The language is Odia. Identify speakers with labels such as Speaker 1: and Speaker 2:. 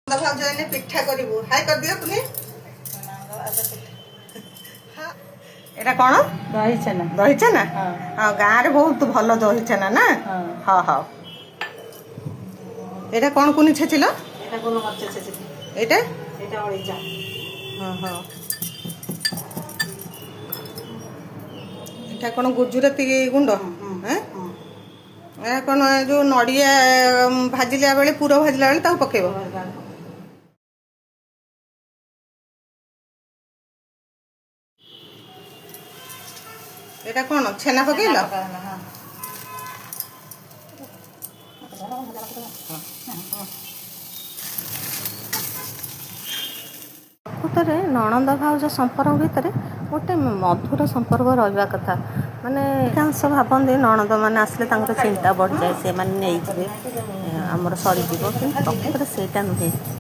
Speaker 1: ଭାଉଜ ପିଠା କରିବୁ ହାଇ କରିଦିଅ ପୁଣି ଏଟା କଣ
Speaker 2: ଦହି ଛେନା
Speaker 1: ହଁ ଗାଁରେ ବହୁତ ଭଲ ଦହି ଛେନା ନା ହଁ ହଉ ଏଟା କଣ କୁନି ଛେଚିଲ
Speaker 2: এটা গোলমরিচ ছেঁচেছি
Speaker 1: ଏଇଟା
Speaker 2: এটা অরিজা
Speaker 1: ହଁ ହଁ ଏଟା କଣ ଗୁଜୁରାତି ଗୁଣ୍ଡ ଏହା କଣ ଯୋଉ ନଡ଼ିଆ ଭାଜିଲା ବେଳେ ପୁର ଭାଜିଲା ବେଳେ ତାକୁ ପକେଇବ এটা কোন ଛେନା ପକେଇଲ ପ୍ରକୃତରେ ନଣନ୍ଦ ଭାଉଜ ସମ୍ପର୍କ ଭିତରେ ଗୋଟେ ମଧୁର ସମ୍ପର୍କ ରହିବା କଥା ମାନେ ଅଧିକାଂଶ ଭାବନ୍ତି ନଣନ୍ଦ ମାନେ ଆସିଲେ ତାଙ୍କର ଚିନ୍ତା ବଢ଼ିଯାଏ ସେମାନେ ନେଇଯିବେ ଆମର ସରିଯିବ କିନ୍ତୁ ପ୍ରକୃତରେ ସେଇଟା ନୁହେଁ